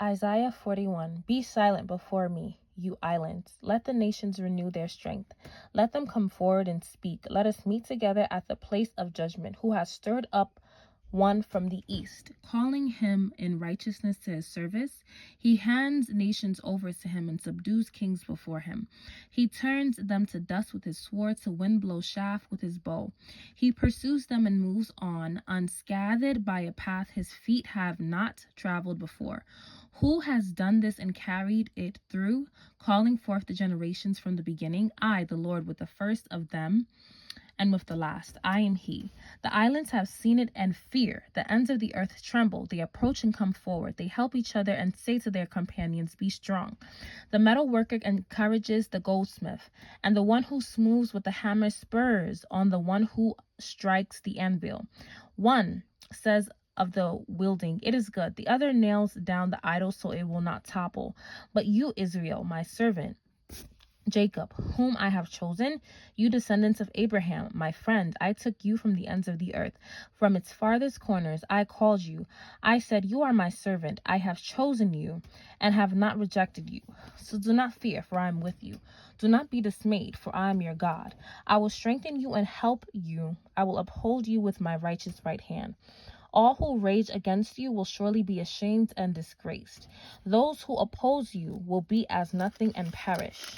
Isaiah 41. Be silent before me, you islands. Let the nations renew their strength. Let them come forward and speak. Let us meet together at the place of judgment. Who has stirred up one from the east, calling him in righteousness to his service? He hands nations over to him and subdues kings before him. He turns them to dust with his sword, to wind blow shaft with his bow. He pursues them and moves on, unscathed by a path his feet have not traveled before. Who has done this and carried it through, calling forth the generations from the beginning? I, the Lord, with the first of them and with the last. I am he. The islands have seen it and fear. The ends of the earth tremble. They approach and come forward. They help each other and say to their companions, be strong. The metal worker encourages the goldsmith, and the one who smooths with the hammer spurs on the one who strikes the anvil. One says of the wielding, it is good. The other nails down the idol so it will not topple. But you, Israel, my servant, Jacob, whom I have chosen, you descendants of Abraham, my friend, I took you from the ends of the earth. From its farthest corners I called you. I said, you are my servant. I have chosen you and have not rejected you. So do not fear, for I am with you. Do not be dismayed, for I am your God. I will strengthen you and help you. I will uphold you with my righteous right hand. All who rage against you will surely be ashamed and disgraced. Those who oppose you will be as nothing and perish.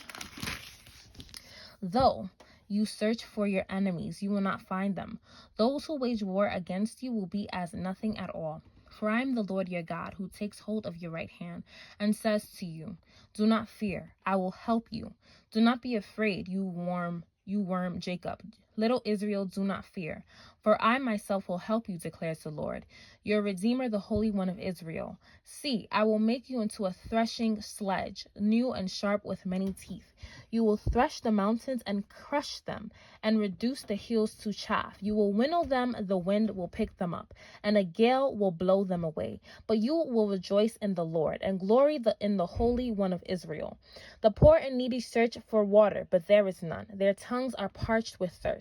Though you search for your enemies, you will not find them. Those who wage war against you will be as nothing at all. For I am the Lord your God, who takes hold of your right hand and says to you, do not fear, I will help you. Do not be afraid, you worm Jacob. Little Israel, do not fear, for I myself will help you, declares the Lord, your Redeemer, the Holy One of Israel. See, I will make you into a threshing sledge, new and sharp with many teeth. You will thresh the mountains and crush them, and reduce the hills to chaff. You will winnow them, the wind will pick them up, and a gale will blow them away. But you will rejoice in the Lord, and glory in the Holy One of Israel. The poor and needy search for water, but there is none. Their tongues are parched with thirst.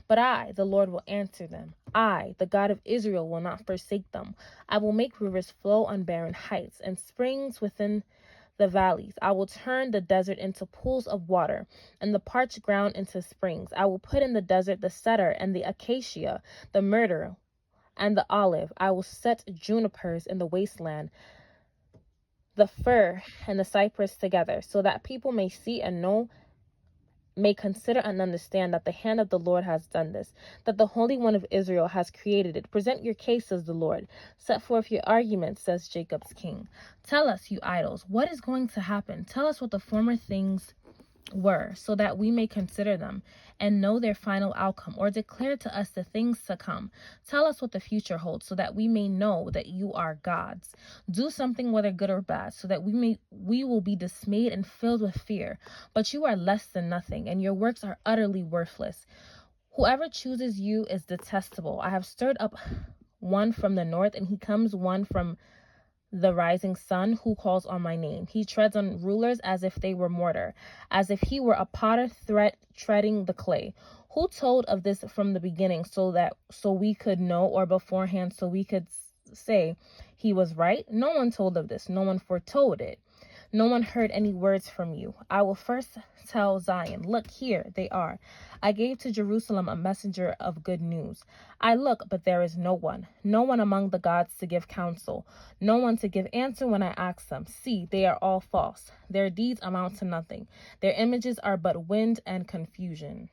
But I, the Lord, will answer them. I, the God of Israel, will not forsake them. I will make rivers flow on barren heights, and springs within the valleys. I will turn the desert into pools of water, and the parched ground into springs. I will put in the desert the cedar and the acacia, the myrtle and the olive. I will set junipers in the wasteland, the fir and the cypress together, so that people may see and know, may consider and understand that the hand of the Lord has done this, that the Holy One of Israel has created it. Present your case, says the Lord. Set forth your arguments, says Jacob's king. Tell us, you idols, what is going to happen? Tell us what the former things were, so that we may consider them and know their final outcome, or declare to us the things to come. Tell us what the future holds, so that we may know that you are gods. Do something, whether good or bad, so that we will be dismayed and filled with fear. But you are less than nothing, and your works are utterly worthless. Whoever chooses you is detestable. I have stirred up one from the north, and he comes one from the rising sun, who calls on my name. He treads on rulers as if they were mortar, as if he were a potter treading the clay. Who told of this from the beginning, so we could know, or beforehand so we could say he was right? No one told of this. No one foretold it. No one heard any words from you. I will first tell Zion, look, here they are. I gave to Jerusalem a messenger of good news. I look, but there is no one among the gods to give counsel, no one to give answer when I ask them. See, they are all false. Their deeds amount to nothing. Their images are but wind and confusion.